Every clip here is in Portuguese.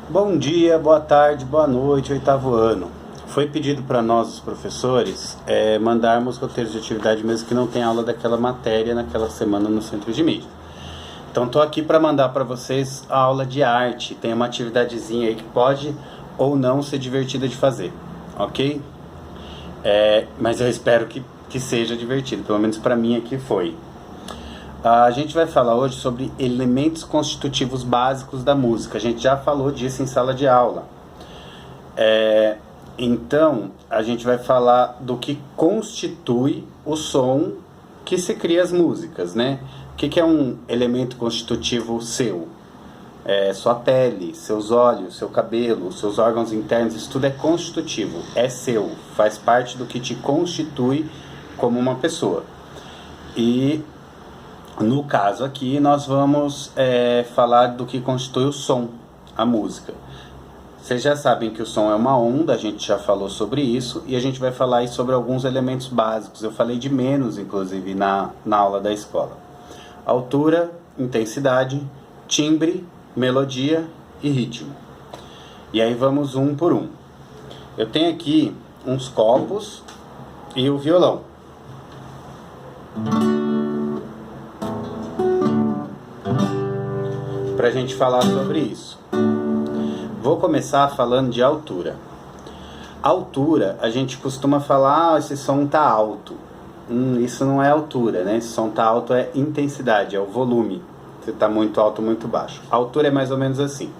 Bom dia, boa tarde, boa noite, oitavo ano. Foi pedido para nós, os professores, mandarmos roteiros de atividade mesmo que não tenha aula daquela matéria naquela semana no centro de mídia. Então estou aqui para mandar para vocês a aula de arte. Tem uma atividadezinha aí que pode ou não ser divertida de fazer, ok? Mas eu espero que seja divertido, pelo menos para mim aqui foi. A gente vai falar hoje sobre elementos constitutivos básicos da música. A gente já falou disso em sala de aula. Então, a gente vai falar do que constitui o som que se cria as músicas, né? O que é um elemento constitutivo seu? Sua pele, seus olhos, seu cabelo, seus órgãos internos, isso tudo é constitutivo, é seu, faz parte do que te constitui como uma pessoa. E no caso aqui nós vamos falar do que constitui o som, a música. Vocês já sabem que o som é uma onda, a gente já falou sobre isso, e a gente vai falar aí sobre alguns elementos básicos. Eu falei de menos, inclusive, na aula da escola. Altura, intensidade, timbre, melodia e ritmo. E aí vamos um por um. Eu tenho aqui uns copos e o violão. Pra gente falar sobre isso. Vou começar falando de altura. Altura, a gente costuma falar, esse som tá alto. Isso não é altura, né? Esse som tá alto é intensidade, é o volume. Se tá muito alto ou muito baixo. A altura é mais ou menos assim.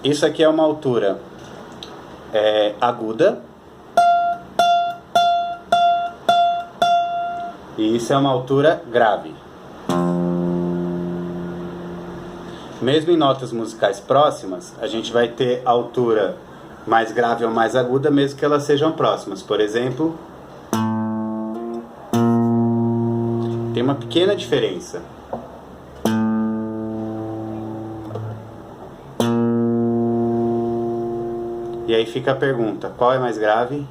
Isso aqui é uma altura aguda. E isso é uma altura grave. Mesmo em notas musicais próximas, a gente vai ter altura mais grave ou mais aguda, mesmo que elas sejam próximas. Por exemplo, tem uma pequena diferença. E aí fica a pergunta, qual é mais grave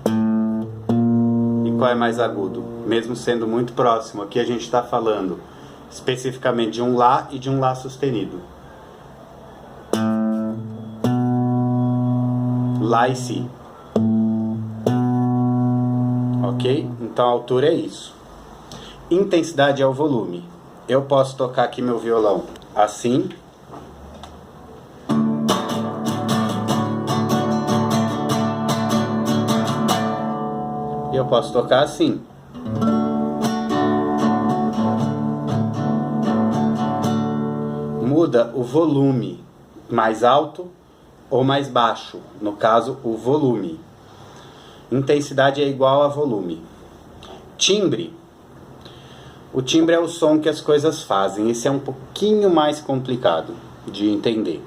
e qual é mais agudo? Mesmo sendo muito próximo, aqui a gente está falando especificamente de um Lá e de um Lá sustenido. Lá e Si. Ok? Então a altura é isso. Intensidade é o volume. Eu posso tocar aqui meu violão assim. E eu posso tocar assim. Muda o volume, mais alto ou mais baixo, no caso o volume. Intensidade é igual a volume. Timbre. O timbre é o som que as coisas fazem. Esse é um pouquinho mais complicado de entender.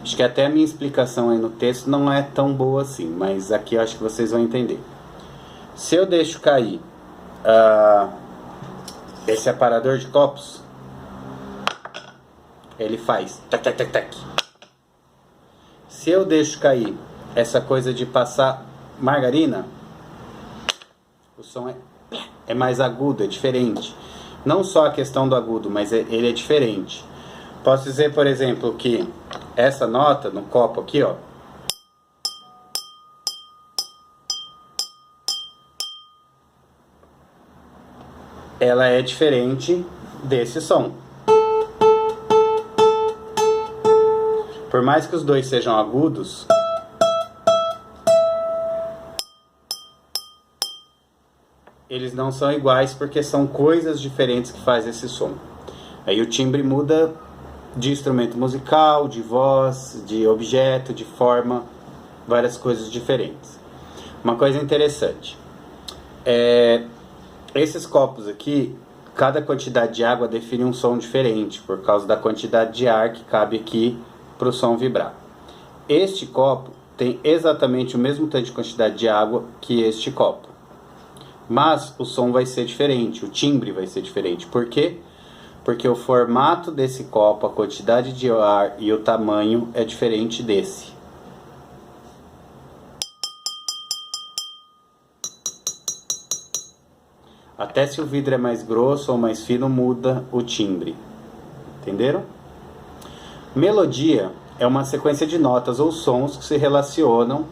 Acho que até a minha explicação aí no texto não é tão boa assim, mas aqui eu acho que vocês vão entender. Se eu deixo cair esse aparador de copos, ele faz tac, tac, tac, tac. Se eu deixo cair essa coisa de passar margarina, o som é mais agudo, é diferente. Não só a questão do agudo, mas ele é diferente. Posso dizer, por exemplo, que essa nota no copo aqui, ó, ela é diferente desse som. Por mais que os dois sejam agudos, eles não são iguais porque são coisas diferentes que fazem esse som. Aí o timbre muda de instrumento musical, de voz, de objeto, de forma, várias coisas diferentes. Uma coisa interessante, esses copos aqui, cada quantidade de água define um som diferente, por causa da quantidade de ar que cabe aqui para o som vibrar. Este copo tem exatamente o mesmo tanto de quantidade de água que este copo. Mas o som vai ser diferente, o timbre vai ser diferente. Por quê? Porque o formato desse copo, a quantidade de ar e o tamanho é diferente desse. Até se o vidro é mais grosso ou mais fino, muda o timbre. Entenderam? Melodia é uma sequência de notas ou sons que se relacionam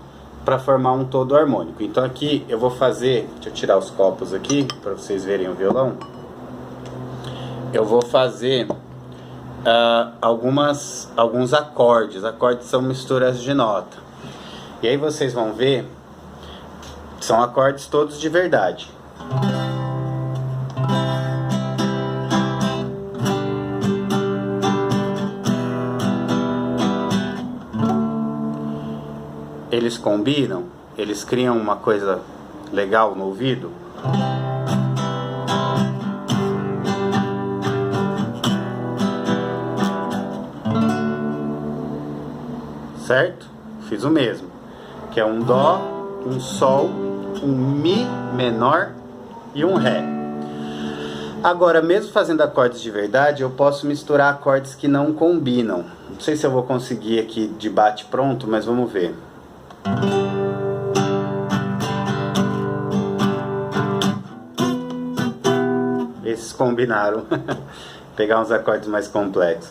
para formar um todo harmônico. Então aqui eu vou fazer, deixa eu tirar os copos aqui para vocês verem o violão. Eu vou fazer alguns acordes. Acordes são misturas de nota. E aí vocês vão ver, são acordes todos de verdade. Eles combinam, eles criam uma coisa legal no ouvido. Certo? Fiz o mesmo, que é um Dó, um Sol, um Mi menor e um Ré. Agora, mesmo fazendo acordes de verdade, eu posso misturar acordes que não combinam. Não sei se eu vou conseguir aqui de bate pronto, mas vamos ver. Esses combinaram. Pegar uns acordes mais complexos.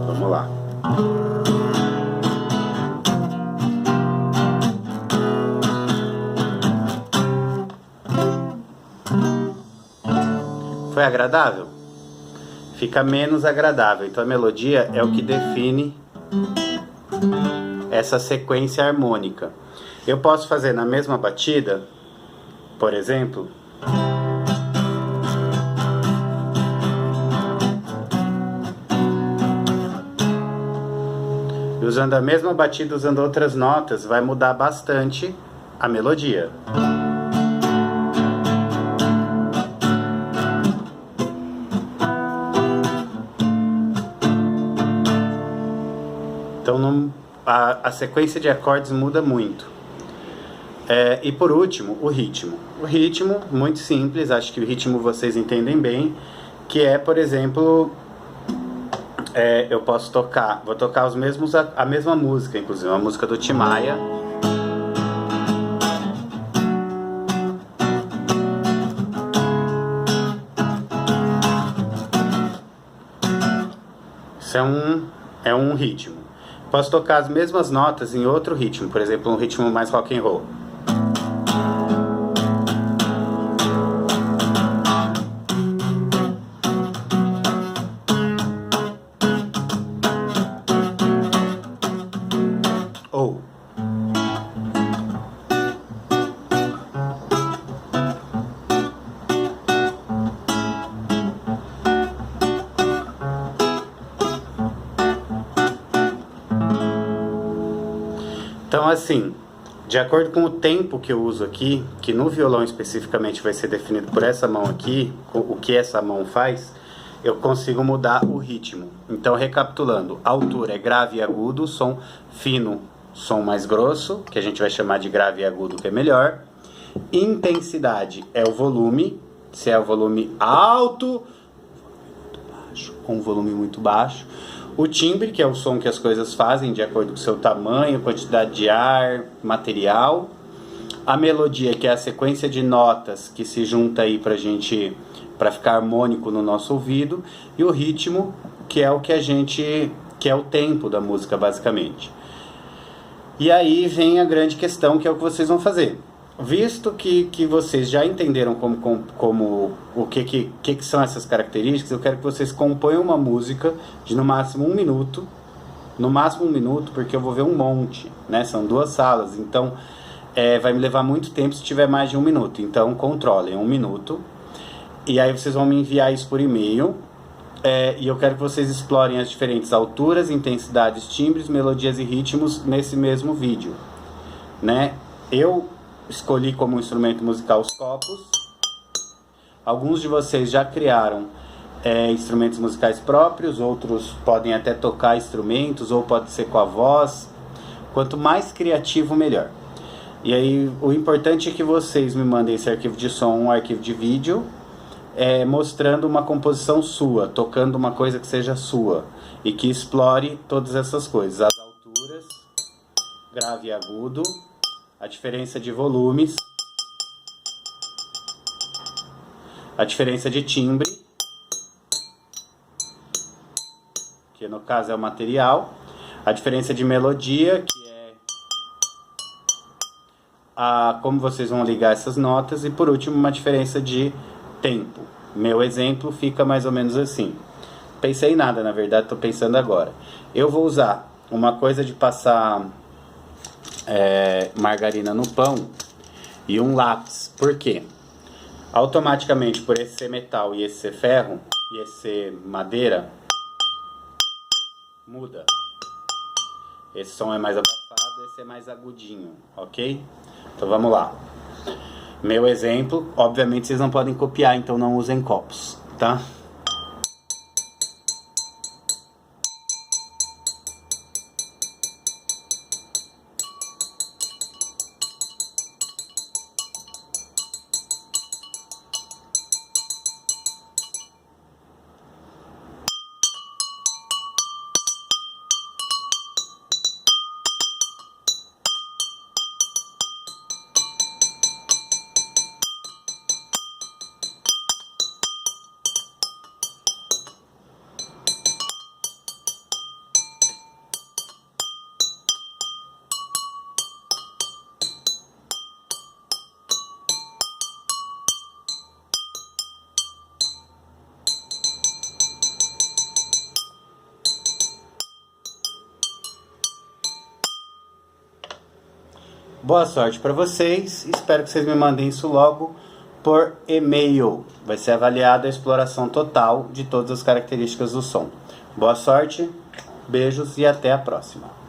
Vamos lá. Foi agradável? Fica menos agradável. Então a melodia é o que define essa sequência harmônica. Eu posso fazer na mesma batida, por exemplo, usando a mesma batida, usando outras notas, vai mudar bastante a melodia. Então a sequência de acordes muda muito. E por último, o ritmo. O ritmo, muito simples, acho que o ritmo vocês entendem bem, que é, por exemplo, eu posso tocar, vou tocar a mesma música, inclusive, uma música do Tim Maia. Isso é um ritmo. Posso tocar as mesmas notas em outro ritmo, por exemplo, um ritmo mais rock and roll. Ou então, assim, de acordo com o tempo que eu uso aqui, que no violão especificamente vai ser definido por essa mão aqui, o que essa mão faz, eu consigo mudar o ritmo. Então, recapitulando, altura é grave e agudo, som fino, som mais grosso, que a gente vai chamar de grave e agudo, que é melhor. Intensidade é o volume, se é o volume alto, ou um volume muito baixo. O timbre, que é o som que as coisas fazem de acordo com o seu tamanho, quantidade de ar, material. A melodia, que é a sequência de notas que se junta aí para ficar harmônico no nosso ouvido. E o ritmo, que é que é o tempo da música, basicamente. E aí vem a grande questão, que é o que vocês vão fazer. Visto que vocês já entenderam o que são essas características, eu quero que vocês componham uma música de no máximo 1 minuto. No máximo 1 minuto, porque eu vou ver um monte, né? São 2 salas, então vai me levar muito tempo se tiver mais de 1 minuto. Então controlem 1 minuto. E aí vocês vão me enviar isso por e-mail. E eu quero que vocês explorem as diferentes alturas, intensidades, timbres, melodias e ritmos nesse mesmo vídeo, né? Eu escolhi como instrumento musical os copos. Alguns de vocês já criaram instrumentos musicais próprios, outros podem até tocar instrumentos, ou pode ser com a voz. Quanto mais criativo, melhor. E aí, o importante é que vocês me mandem esse arquivo de som, um arquivo de vídeo, mostrando uma composição sua, tocando uma coisa que seja sua, e que explore todas essas coisas, as alturas, grave e agudo, a diferença de volumes, a diferença de timbre, que no caso é o material, a diferença de melodia, que é como vocês vão ligar essas notas, e por último uma diferença de tempo. Meu exemplo fica mais ou menos assim. Pensei em nada, na verdade, estou pensando agora. Eu vou usar uma coisa de passar margarina no pão e um lápis. Por quê? Automaticamente, por esse ser metal e esse ser ferro e esse ser madeira, muda. Esse som é mais abafado, esse é mais agudinho, ok? Então vamos lá. Meu exemplo, obviamente vocês não podem copiar, então não usem copos, tá? Boa sorte para vocês, espero que vocês me mandem isso logo por e-mail. Vai ser avaliada a exploração total de todas as características do som. Boa sorte, beijos e até a próxima.